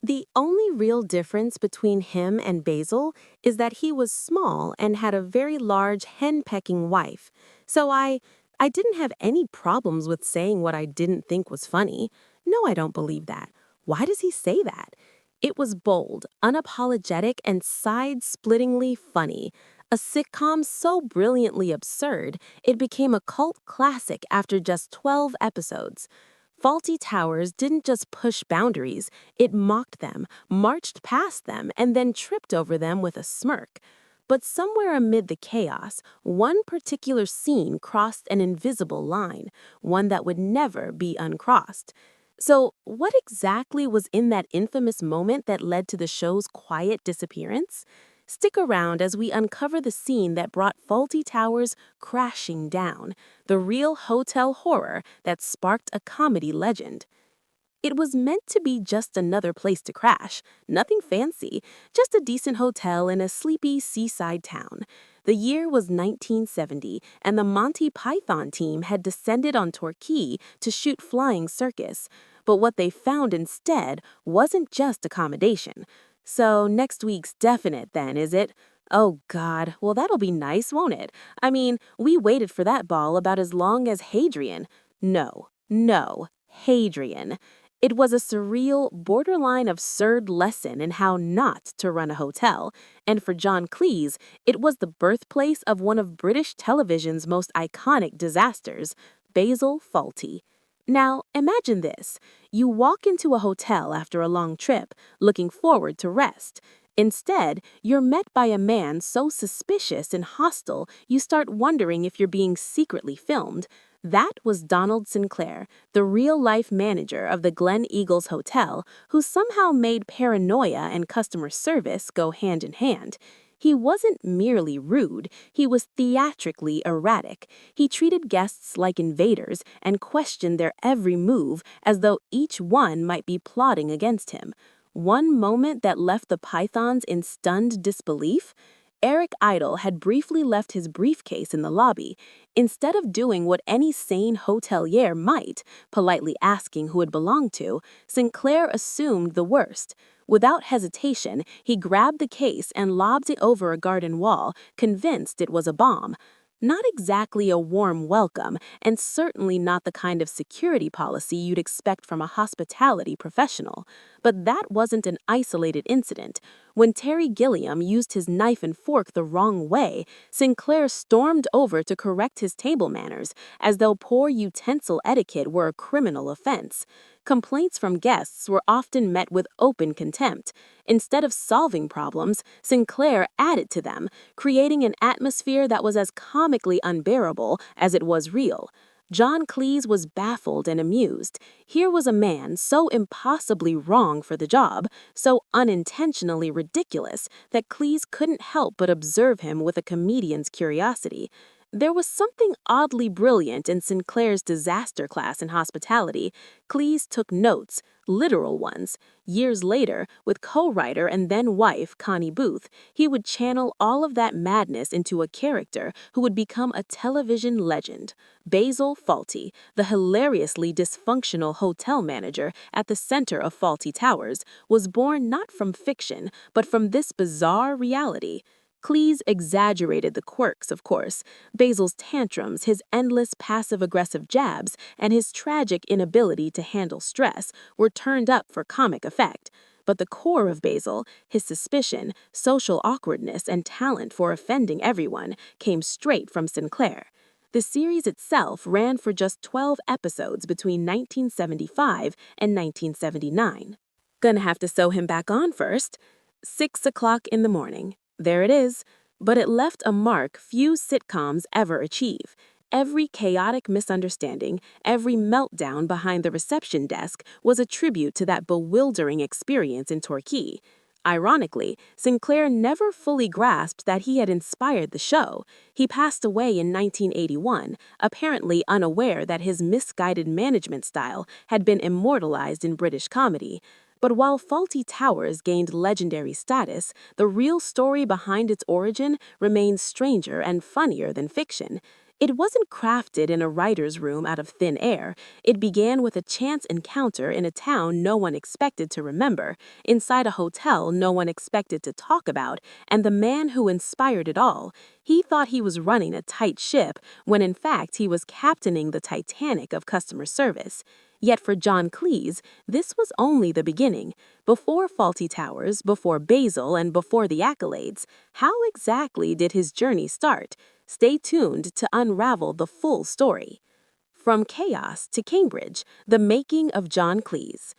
The only real difference between him and Basil is that he was small and had a very large hen-pecking wife. So I didn't have any problems with saying what I didn't think was funny. No, I don't believe that. Why does he say that? It was bold, unapologetic, and side-splittingly funny. A sitcom so brilliantly absurd, it became a cult classic after just 12 episodes. Fawlty Towers didn't just push boundaries, it mocked them, marched past them, and then tripped over them with a smirk. But somewhere amid the chaos, one particular scene crossed an invisible line, one that would never be uncrossed. So, what exactly was in that infamous moment that led to the show's quiet disappearance? Stick around as we uncover the scene that brought Fawlty Towers crashing down, the real hotel horror that sparked a comedy legend. It was meant to be just another place to crash, nothing fancy, just a decent hotel in a sleepy seaside town. The year was 1970, and the Monty Python team had descended on Torquay to shoot Flying Circus. But what they found instead wasn't just accommodation. So next week's definite then, is it? Oh God, well that'll be nice, won't it? I mean, we waited for that ball about as long as Hadrian. No, Hadrian. It was a surreal, borderline absurd lesson in how not to run a hotel, and for John Cleese, it was the birthplace of one of British television's most iconic disasters, Basil Fawlty. Now, imagine this. You walk into a hotel after a long trip, looking forward to rest. Instead, you're met by a man so suspicious and hostile you start wondering if you're being secretly filmed. That was Donald Sinclair, the real-life manager of the Glen Eagles Hotel, who somehow made paranoia and customer service go hand in hand. He wasn't merely rude, he was theatrically erratic. He treated guests like invaders and questioned their every move as though each one might be plotting against him. One moment that left the Pythons in stunned disbelief? Eric Idle had briefly left his briefcase in the lobby. Instead of doing what any sane hotelier might, politely asking who it belonged to, Sinclair assumed the worst. Without hesitation, he grabbed the case and lobbed it over a garden wall, convinced it was a bomb. Not exactly a warm welcome, and certainly not the kind of security policy you'd expect from a hospitality professional. But that wasn't an isolated incident. When Terry Gilliam used his knife and fork the wrong way, Sinclair stormed over to correct his table manners, as though poor utensil etiquette were a criminal offense. Complaints from guests were often met with open contempt. Instead of solving problems, Sinclair added to them, creating an atmosphere that was as comically unbearable as it was real. John Cleese was baffled and amused. Here was a man so impossibly wrong for the job, so unintentionally ridiculous, that Cleese couldn't help but observe him with a comedian's curiosity. There was something oddly brilliant in Sinclair's disaster class in hospitality. Cleese took notes, literal ones. Years later, with co-writer and then wife Connie Booth, he would channel all of that madness into a character who would become a television legend. Basil Fawlty, the hilariously dysfunctional hotel manager at the center of Fawlty Towers, was born not from fiction, but from this bizarre reality. Cleese exaggerated the quirks, of course. Basil's tantrums, his endless passive-aggressive jabs, and his tragic inability to handle stress were turned up for comic effect. But the core of Basil, his suspicion, social awkwardness, and talent for offending everyone, came straight from Sinclair. The series itself ran for just 12 episodes between 1975 and 1979. Gonna have to sew him back on first. 6 o'clock in the morning. There it is. But it left a mark few sitcoms ever achieve. Every chaotic misunderstanding, every meltdown behind the reception desk was a tribute to that bewildering experience in Torquay. Ironically, Sinclair never fully grasped that he had inspired the show. He passed away in 1981, apparently unaware that his misguided management style had been immortalized in British comedy. But while Fawlty Towers gained legendary status, the real story behind its origin remains stranger and funnier than fiction. It wasn't crafted in a writer's room out of thin air. It began with a chance encounter in a town no one expected to remember, inside a hotel no one expected to talk about, and the man who inspired it all. He thought he was running a tight ship, when in fact he was captaining the Titanic of customer service. Yet for John Cleese, this was only the beginning. Before Fawlty Towers, before Basil, and before the accolades, how exactly did his journey start? Stay tuned to unravel the full story. From chaos to Cambridge, the making of John Cleese.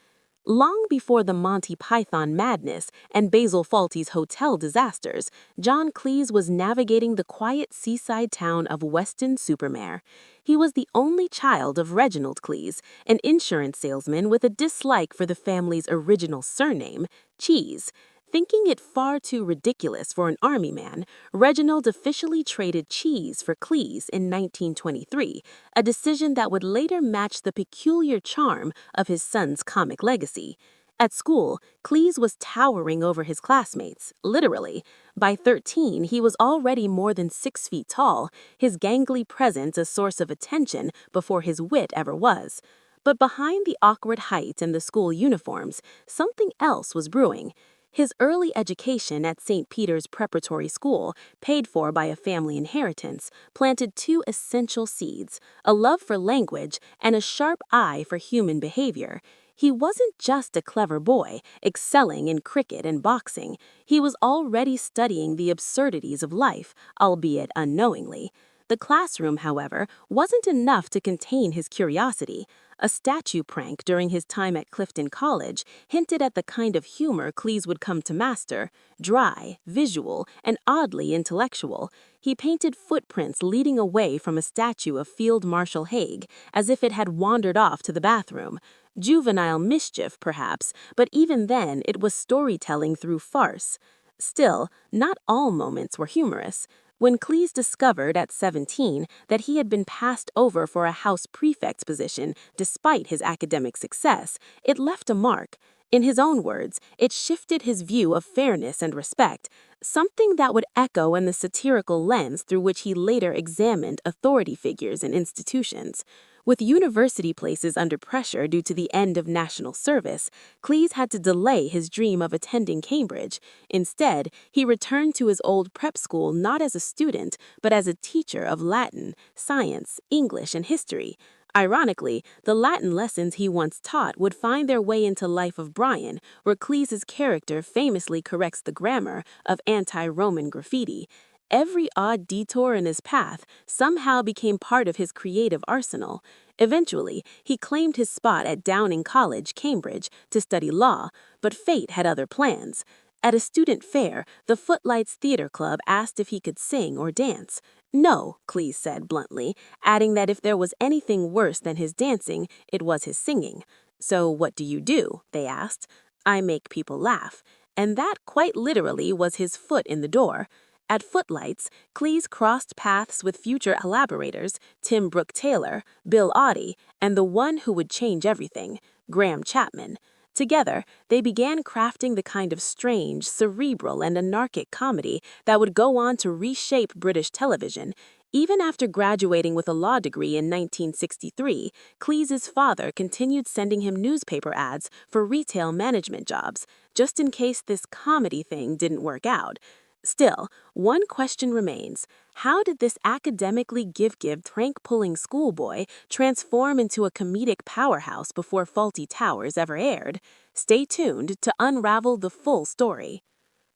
Long before the Monty Python madness and Basil Fawlty's hotel disasters, John Cleese was navigating the quiet seaside town of Weston-super-Mare. He was the only child of Reginald Cleese, an insurance salesman with a dislike for the family's original surname, Cheese. Thinking it far too ridiculous for an army man, Reginald officially traded Cheese for Cleese in 1923, a decision that would later match the peculiar charm of his son's comic legacy. At school, Cleese was towering over his classmates, literally. By 13, he was already more than 6 feet tall, his gangly presence a source of attention before his wit ever was. But behind the awkward height and the school uniforms, something else was brewing. His early education at St. Peter's Preparatory School, paid for by a family inheritance, planted two essential seeds: a love for language and a sharp eye for human behavior. He wasn't just a clever boy, excelling in cricket and boxing. He was already studying the absurdities of life, albeit unknowingly. The classroom, however, wasn't enough to contain his curiosity. A statue prank during his time at Clifton College hinted at the kind of humor Cleese would come to master: dry, visual, and oddly intellectual. He painted footprints leading away from a statue of Field Marshal Haig, as if it had wandered off to the bathroom. Juvenile mischief, perhaps, but even then it was storytelling through farce. Still, not all moments were humorous. When Cleese discovered at 17 that he had been passed over for a house prefect's position despite his academic success, it left a mark. In his own words, it shifted his view of fairness and respect, something that would echo in the satirical lens through which he later examined authority figures and institutions. With university places under pressure due to the end of national service, Cleese had to delay his dream of attending Cambridge. Instead, he returned to his old prep school not as a student, but as a teacher of Latin, science, English, and history. Ironically, the Latin lessons he once taught would find their way into Life of Brian, where Cleese's character famously corrects the grammar of anti-Roman graffiti. Every odd detour in his path somehow became part of his creative arsenal. Eventually, he claimed his spot at Downing College, Cambridge, to study law, but fate had other plans. At a student fair, the Footlights Theater Club asked if he could sing or dance. No, Cleese said bluntly, adding that if there was anything worse than his dancing, it was his singing. "So what do you do?" they asked. "I make people laugh." And that quite literally was his foot in the door. At Footlights, Cleese crossed paths with future collaborators Tim Brooke-Taylor, Bill Oddie, and the one who would change everything, Graham Chapman. Together, they began crafting the kind of strange, cerebral, and anarchic comedy that would go on to reshape British television. Even after graduating with a law degree in 1963, Cleese's father continued sending him newspaper ads for retail management jobs, just in case this comedy thing didn't work out. Still, one question remains: how did this academically give trank-pulling schoolboy transform into a comedic powerhouse before Fawlty Towers ever aired? Stay tuned to unravel the full story.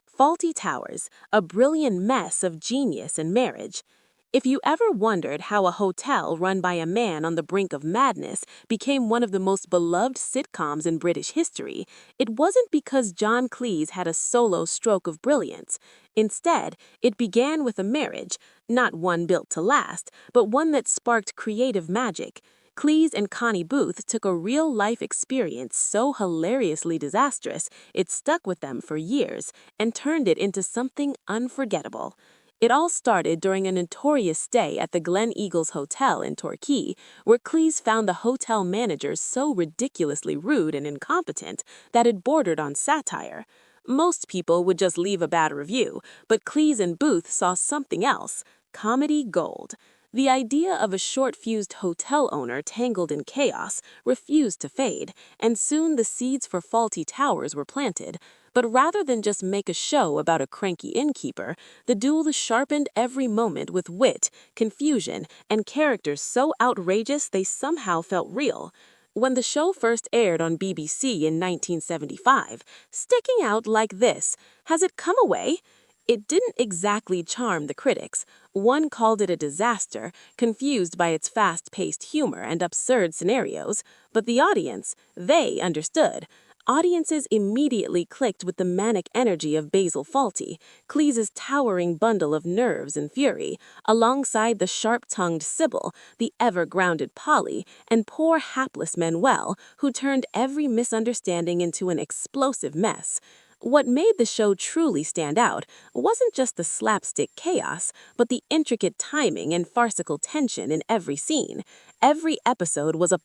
Fawlty Towers, a brilliant mess of genius and marriage. If you ever wondered how a hotel run by a man on the brink of madness became one of the most beloved sitcoms in British history, it wasn't because John Cleese had a solo stroke of brilliance. Instead, it began with a marriage, not one built to last, but one that sparked creative magic. Cleese and Connie Booth took a real-life experience so hilariously disastrous it stuck with them for years and turned it into something unforgettable. It all started during a notorious stay at the Glen Eagles Hotel in Torquay, where Cleese found the hotel managers so ridiculously rude and incompetent that it bordered on satire. Most people would just leave a bad review, but Cleese and Booth saw something else: comedy gold. The idea of a short-fused hotel owner tangled in chaos refused to fade, and soon the seeds for Fawlty Towers were planted. But rather than just make a show about a cranky innkeeper, the duel sharpened every moment with wit, confusion, and characters so outrageous they somehow felt real. When the show first aired on BBC in 1975, sticking out like this, has it come away? It didn't exactly charm the critics. One called it a disaster, confused by its fast-paced humor and absurd scenarios, but the audience, they understood. Audiences immediately clicked with the manic energy of Basil Fawlty, Cleese's towering bundle of nerves and fury, alongside the sharp-tongued Sybil, the ever-grounded Polly, and poor hapless Manuel, who turned every misunderstanding into an explosive mess. What made the show truly stand out wasn't just the slapstick chaos, but the intricate timing and farcical tension in every scene. Every episode was a